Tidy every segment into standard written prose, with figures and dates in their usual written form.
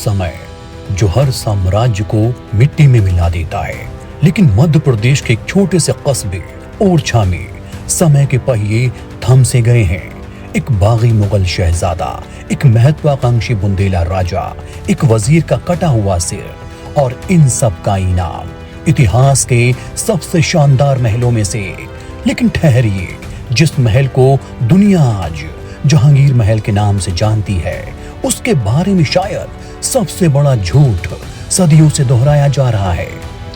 समय जो हर साम्राज्य को मिट्टी में मिला देता है, लेकिन मध्य प्रदेश के एक छोटे से कस्बे ओरछा में समय के पहिए थम से गए हैं। एक बागी मुगल शहजादा, एक महत्वाकांक्षी बुंदेला राजा, एक वजीर का कटा हुआ सिर और इन सब का इनाम इतिहास के सबसे शानदार महलों में से एक। लेकिन ठहरिए, जिस महल को दुनिया आज जहांगीर महल के नाम से जानती है, उसके बारे में शायद सबसे बड़ा झूठ सदियों से दोहराया जा रहा है।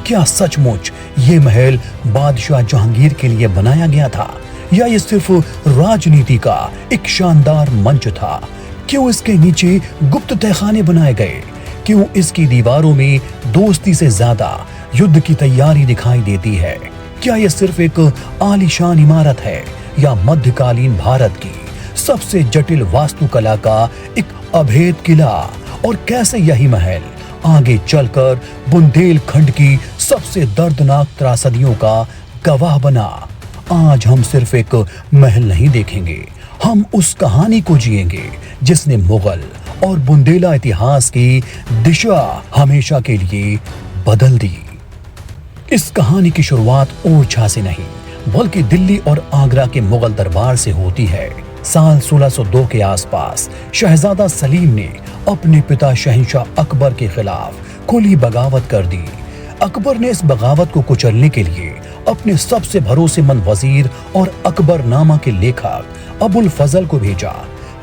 क्या सचमुच ये महल बादशाह जहांगीर के लिए बनाया गया था, या ये सिर्फ राजनीति का एक शानदार मंच था? क्यों इसके नीचे गुप्त तहखाने बनाए गए? क्यों इसकी दीवारों में दोस्ती से ज्यादा युद्ध की तैयारी दिखाई देती है? क्या यह सिर्फ एक आलीशान इमारत है, या मध्यकालीन भारत की सबसे जटिल वास्तुकला का एक अभेद किला? और कैसे यही महल आगे चलकर बुंदेलखंड की सबसे दर्दनाक त्रासदियों का गवाह बना? आज हम सिर्फ एक महल नहीं देखेंगे, हम उस कहानी को जिएंगे जिसने मुगल और बुंदेला इतिहास की दिशा हमेशा के लिए बदल दी। इस कहानी की शुरुआत ओरछा से नहीं, बल्कि दिल्ली और आगरा के मुगल दरबार से होती है। साल 1602 के आसपास शहजादा सलीम ने अपने पिता शहंशाह अकबर के खिलाफ खुली बगावत कर दी। अकबर ने इस बगावत को कुचलने के लिए अपने सबसे भरोसेमंद वजीर और अकबरनामा के लेखक अबुल फजल को भेजा।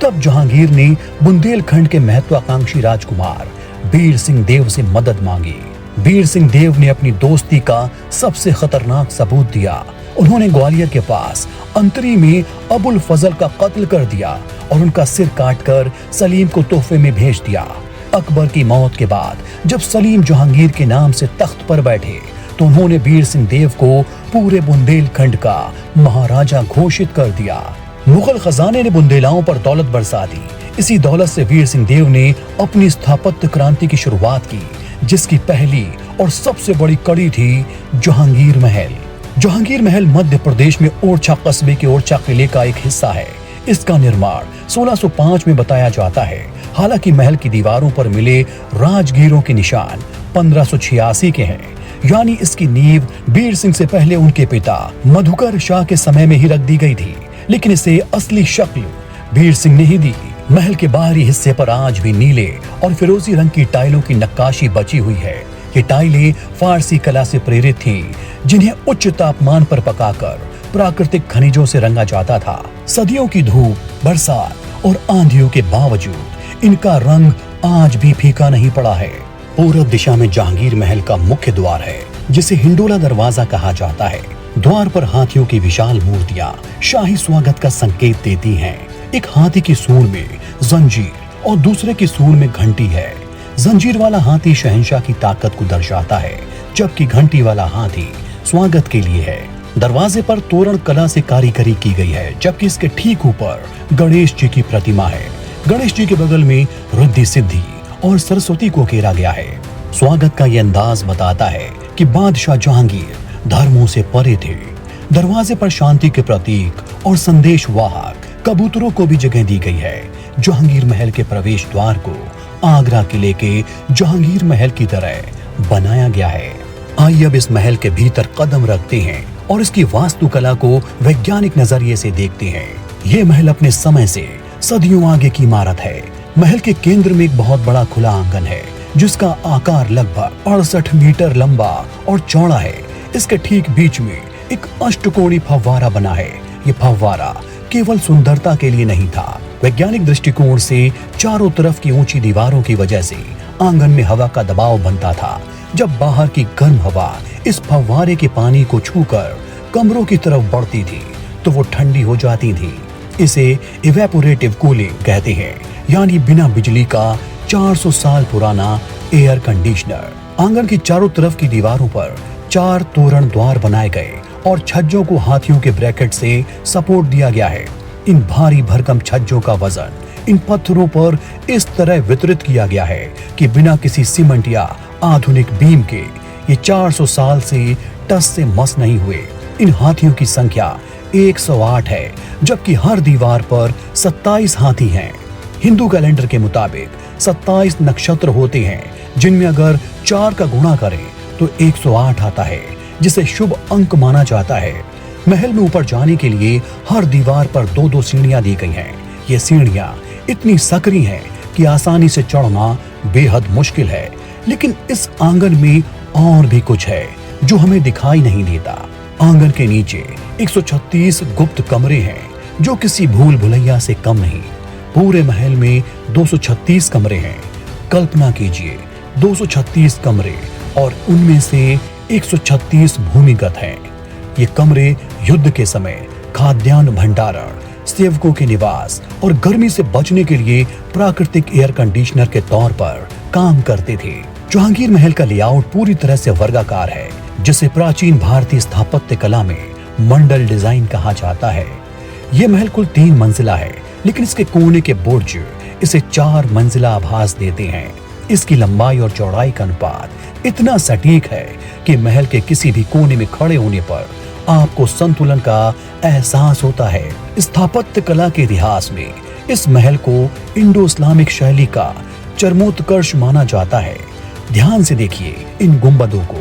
तब जहांगीर ने बुंदेलखंड के महत्वाकांक्षी राजकुमार बीर सिंह देव से मदद मांगी। बीर सिंह देव ने अपनी दोस्ती का सबसे खतरनाक सबूत दिया। उन्होंने ग्वालियर के पास अंतरी में अबुल फजल का कत्ल कर दिया और उनका सिर काटकर सलीम को तोहफे में भेज दिया। अकबर की मौत के बाद जब सलीम जहांगीर के नाम से तख्त पर बैठे, तो उन्होंने बीर सिंह देव को पूरे बुंदेलखंड का महाराजा घोषित कर दिया। मुगल खजाने ने बुंदेलाओं पर दौलत बरसा दी। इसी दौलत से वीर सिंह देव ने अपनी स्थापत्य क्रांति की शुरुआत की, जिसकी पहली और सबसे बड़ी कड़ी थी जहांगीर महल। जहांगीर महल मध्य प्रदेश में ओरछा कस्बे के ओरछा किले का एक हिस्सा है। इसका निर्माण 1605 में बताया जाता है। हालांकि महल की दीवारों पर मिले राजगीरों के निशान 1586 के हैं, यानी इसकी नींव बीर सिंह से पहले उनके पिता मधुकर शाह के समय में ही रख दी गई थी। लेकिन इसे असली शक्ल बीर सिंह ने ही दी। महल के बाहरी हिस्से पर आज भी नीले और फिरोजी रंग की टाइलों की नक्काशी बची हुई है। ये टाइलें फारसी कला से प्रेरित थीं, जिन्हें उच्च तापमान पर पकाकर प्राकृतिक खनिजों से रंगा जाता था। सदियों की धूप, बरसात और आंधियों के बावजूद इनका रंग आज भी फीका नहीं पड़ा है। पूरब दिशा में जहांगीर महल का मुख्य द्वार है, जिसे हिंडोला दरवाजा कहा जाता है। द्वार पर हाथियों की विशाल मूर्तियां शाही स्वागत का संकेत देती हैं। एक हाथी की सूंड में जंजीर और दूसरे की सूंड में घंटी है। जंजीर वाला हाथी शहंशाह की ताकत को दर्शाता है, जबकि घंटी वाला हाथी स्वागत के लिए है। दरवाजे पर तोरण कला से कारीगरी की गई है, जबकि इसके ठीक ऊपर गणेश जी की प्रतिमा है। गणेश जी के बगल में रिद्धि सिद्धि और सरस्वती को घेरा गया है। स्वागत का यह अंदाज बताता है कि बादशाह जहांगीर धर्मों से परे थे। दरवाजे पर शांति के प्रतीक और संदेश वाहक कबूतरों को भी जगह दी गई है। जहांगीर महल के प्रवेश द्वार को आगरा किले के जहांगीर महल की तरह बनाया गया है। आइए अब इस महल के भीतर कदम रखते हैं और इसकी वास्तुकला को वैज्ञानिक नजरिए से देखते हैं। ये महल अपने समय से सदियों आगे की इमारत है। महल के केंद्र में एक बहुत बड़ा खुला आंगन है, जिसका आकार लगभग 68 मीटर लंबा और चौड़ा है। इसके ठीक बीच में एक अष्टकोणीय फव्वारा बना है। ये फव्वारा केवल सुंदरता के लिए नहीं था। वैज्ञानिक दृष्टिकोण से चारों तरफ की ऊंची दीवारों की वजह से आंगन में हवा का दबाव बनता था। जब बाहर की गर्म हवा इस फव्वारे के पानी को छूकर कमरों की तरफ बढ़ती थी, तो वो ठंडी हो जाती थी। इसे इवेपोरेटिव कूलिंग कहते हैं, यानी बिना बिजली का 400 साल पुराना एयर कंडीशनर। आंगन की चारों तरफ की दीवारों पर 4 तोरण द्वार बनाए गए और छज्जों को हाथियों के ब्रैकेट से सपोर्ट दिया गया है। इन भारी भरकम छज्जों का वजन इन पत्थरों पर इस तरह वितरित किया गया है कि बिना किसी सीमेंट या आधुनिक बीम के ये 400 साल से टस से मस नहीं हुए। इन हाथियों की संख्या 108 है, जबकि हर दीवार पर 27 हाथी हैं। हिंदू कैलेंडर के मुताबिक 27 नक्षत्र होते हैं, जिनमें अगर 4 का गुणा करें तो 108 आता है, जिसे शुभ अंक माना जाता है। महल में ऊपर जाने के लिए हर दीवार पर 2-2 सीढ़ियां दी गई हैं। ये सीढ़ियां इतनी सकरी हैं कि आसानी से चढ़ना बेहद मुश्किल है। लेकिन इस आंगन में और भी कुछ है जो हमें दिखाई नहीं देता। आंगन के नीचे 136 गुप्त कमरे हैं, जो किसी भूल भुलैया से कम नहीं। पूरे महल में 236 कमरे हैं। कल्पना कीजिए, 236 कमरे, और उनमें से 136 भूमिगत हैं। ये कमरे युद्ध के समय खाद्यान्न भंडारण, सेवकों के निवास और गर्मी से बचने के लिए प्राकृतिक एयर कंडीशनर के तौर पर काम करते थे। जहांगीर महल का लेआउट पूरी तरह से वर्गाकार है, जिसे प्राचीन भारतीय स्थापत्य कला में मंडल डिजाइन कहा जाता है। यह महल कुल 3 मंजिला है, लेकिन इसके कोने के बुर्ज इसे 4 मंजिला आभास देते हैं। इसकी लंबाई और चौड़ाई का अनुपात इतना सटीक है कि महल के किसी भी कोने में खड़े होने पर आपको संतुलन का एहसास होता है। स्थापत्य कला के इतिहास में इस महल को इंडो इस्लामिक शैली का चरमोत्कर्ष माना जाता है। ध्यान से देखिए इन गुंबदों को,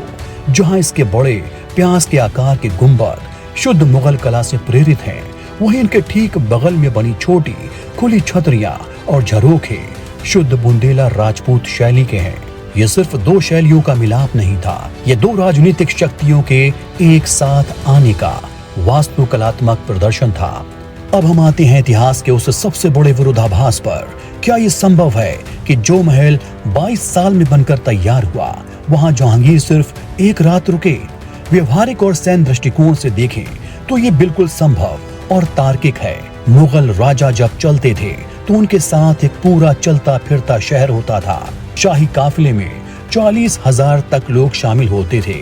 जहां इसके बड़े प्यास के आकार के गुंबद शुद्ध मुगल कला से प्रेरित हैं, वहीं इनके ठीक बगल में बनी छोटी खुली छतरियां और झरोखे शुद्ध बुंदेला राजपूत शैली के हैं। ये सिर्फ 2 शैलियों का मिलाप नहीं था, ये 2 राजनीतिक शक्तियों के एक साथ आने का वास्तुकलात्मक प्रदर्शन था। अब हम आते हैं इतिहास के उस सबसे बड़े विरोधाभास पर। क्या ये संभव है कि जो महल 22 साल में बनकर तैयार हुआ, वहां जहांगीर सिर्फ 1 रात रुके? व्यवहारिक और सैन्य दृष्टिकोण से देखें तो ये बिल्कुल संभव और तार्किक है। मुगल राजा जब चलते थे तो उनके साथ एक पूरा चलता फिरता शहर होता था। शाही काफिले में 40,000 तक लोग शामिल होते थे।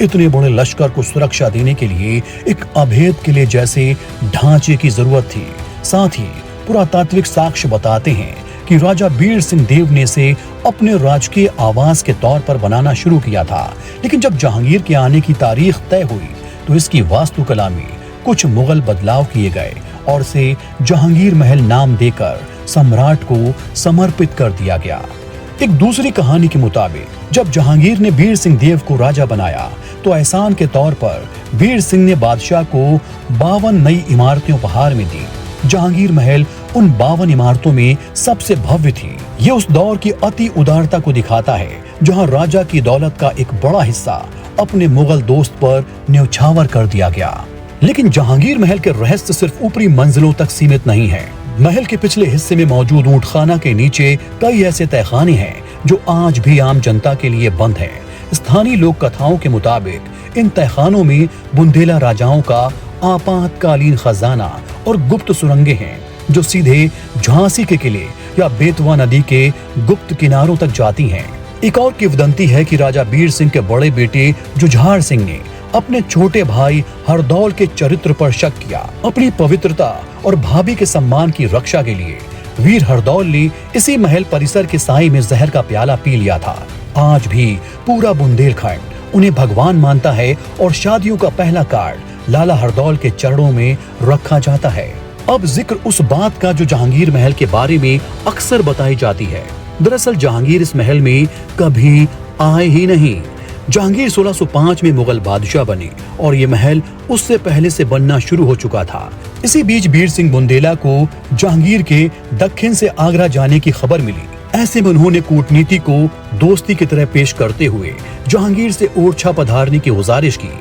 इतने बड़े लश्कर को सुरक्षा देने के लिए एक अभेद किले जैसे ढांचे की जरूरत थी। साथ ही पुरातात्विक साक्ष्य बताते हैं कि राजा बीर सिंह देव ने इसे अपने राजकीय आवास के तौर पर बनाना शुरू किया था। लेकिन जब जहांगीर के आने की तारीख तय हुई तो इसकी वास्तुकला में कुछ मुगल बदलाव किए गए और इसे जहांगीर महल नाम देकर सम्राट को समर्पित कर दिया गया। एक दूसरी कहानी के मुताबिक जब जहांगीर ने बीर सिंह देव को राजा बनाया तो एहसान के तौर पर बीर सिंह ने बादशाह को 52 नई इमारतें उपहार में दी। जहांगीर महल उन 52 इमारतों में सबसे भव्य थी। ये उस दौर की अति उदारता को दिखाता है, जहां राजा की दौलत का एक बड़ा हिस्सा अपने मुगल दोस्त पर न्यौछावर कर दिया गया। लेकिन जहांगीर महल के रहस्य सिर्फ ऊपरी मंजिलों तक सीमित नहीं है। महल के पिछले हिस्से में मौजूद ऊंटखाना के नीचे कई ऐसे तहखाने हैं जो आज भी आम जनता के लिए बंद हैं। स्थानीय लोक कथाओं के मुताबिक इन तहखानों में बुंदेला राजाओं का आपातकालीन खजाना और गुप्त सुरंगें हैं, जो सीधे झांसी के किले या बेतवा नदी के गुप्त किनारों तक जाती हैं। एक और किंवदंती है कि राजा बीर सिंह के बड़े बेटे जुझार सिंह ने अपने छोटे भाई हरदौल के चरित्र पर शक किया। अपनी पवित्रता और भाभी के सम्मान की रक्षा के लिए वीर हरदौल ने इसी महल परिसर के साई में जहर का प्याला पी लिया था। आज भी पूरा बुंदेलखंड उन्हें भगवान मानता है और शादियों का पहला कार्ड लाला हरदौल के चरणों में रखा जाता है। अब जिक्र उस बात का जो जहांगीर महल के बारे में अक्सर बताई जाती है। दरअसल जहांगीर इस महल में कभी आए ही नहीं। जहांगीर 1605 में मुगल बादशाह बने और ये महल उससे पहले से बनना शुरू हो चुका था। इसी बीच बीर सिंह बुंदेला को जहांगीर के दक्षिण से आगरा जाने की खबर मिली। ऐसे में उन्होंने कूटनीति को दोस्ती की तरह पेश करते हुए जहांगीर से ओरछा पधारने की गुजारिश की।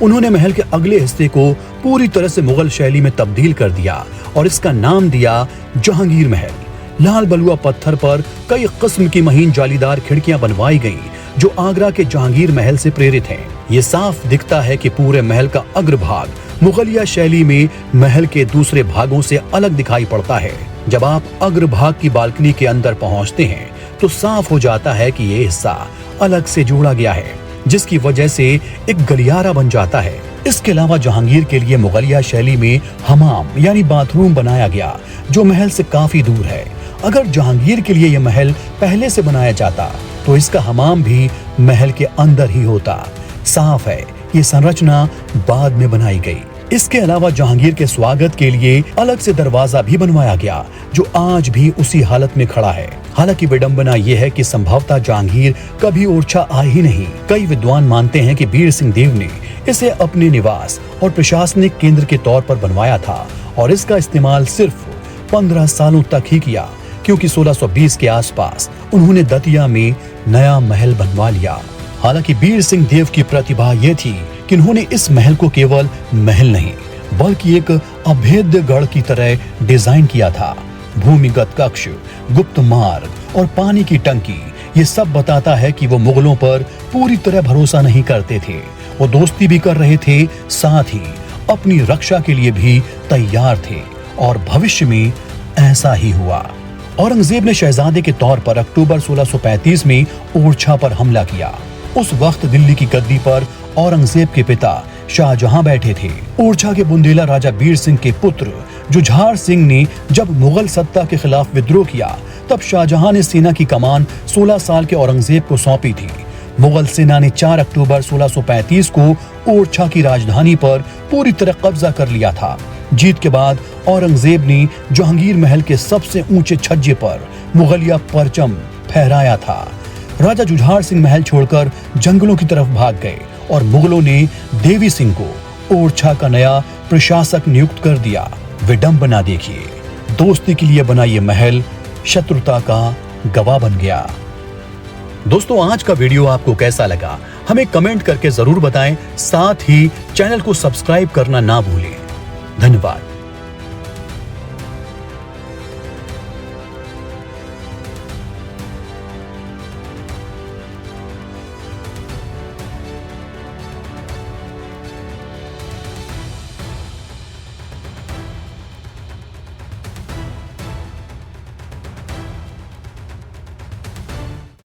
उन्होंने महल के अगले हिस्से को पूरी तरह से मुगल शैली में तब्दील कर दिया और इसका नाम दिया जहांगीर महल। लाल बलुआ पत्थर पर कई किस्म की महीन जालीदार खिड़कियां बनवाई गईं, जो आगरा के जहांगीर महल से प्रेरित हैं। ये साफ दिखता है कि पूरे महल का अग्रभाग मुगलिया शैली में महल के दूसरे भागों से अलग दिखाई पड़ता है। जब आप अग्रभाग की बालकनी के अंदर पहुंचते हैं तो साफ हो जाता है कि ये हिस्सा अलग से जोड़ा गया है, जिसकी वजह से एक गलियारा बन जाता है। इसके अलावा जहांगीर के लिए मुगलिया शैली में हमाम यानी बाथरूम बनाया गया, जो महल से काफी दूर है। अगर जहांगीर के लिए यह महल पहले से बनाया जाता तो इसका हमाम भी महल के अंदर ही होता। साफ है ये संरचना बाद में बनाई गई। इसके अलावा जहांगीर के स्वागत के लिए अलग से दरवाजा भी बनवाया गया, जो आज भी उसी हालत में खड़ा है। हालांकि विडंबना यह है कि संभवतः जहांगीर कभी ओरछा आए ही नहीं। कई विद्वान मानते हैं कि वीर सिंह देव ने इसे अपने निवास और प्रशासनिक केंद्र के तौर पर बनवाया था और इसका इस्तेमाल सिर्फ 15 सालों तक ही किया, क्योंकि 1620 के आसपास उन्होंने दतिया में नया महल बनवा लिया। हालांकि वीर सिंह देव की प्रतिभा यह थी कि उन्होंने इस महल को केवल महल नहीं बल्कि एक अभेद्य गढ़ की तरह डिजाइन किया था। भूमिगत कक्ष, गुप्त मार्ग और पानी की टंकी, ये सब बताता है कि वो मुगलों पर पूरी तरह भरोसा नहीं करते थे। वो दोस्ती भी कर रहे थे, साथ ही अपनी रक्षा के लिए भी तैयार थे और भविष्य में ऐसा ही हुआ। औरंगजेब ने शहजादे के तौर पर अक्टूबर 1635 में ओरछा पर हमला किया। उस वक्त दिल्ली की गद्दी पर औरंगजेब के पिता शाहजहां बैठे थे। ओरछा के बुंदेला राजा वीर सिंह के पुत्र जुझार सिंह ने जब मुगल सत्ता के खिलाफ विद्रोह किया, तब शाहजहां ने सेना की कमान 16 साल के औरंगजेब को सौंपी थी। मुगल सेना ने 4 अक्टूबर 1635 को ओरछा की राजधानी पर पूरी तरह कब्जा कर लिया था। जीत के बाद औरंगजेब ने जहांगीर महल के सबसे ऊंचे छज्जे पर मुगलिया परचम फहराया था। राजा जुझार सिंह महल छोड़कर जंगलों की तरफ भाग गए और मुगलों ने देवी सिंह को ओरछा का नया प्रशासक नियुक्त कर दिया। विडंबना देखिए, दोस्ती के लिए बना ये महल शत्रुता का गवाह बन गया। दोस्तों, आज का वीडियो आपको कैसा लगा हमें कमेंट करके जरूर बताएं। साथ ही चैनल को सब्सक्राइब करना ना भूलें। धन्यवाद।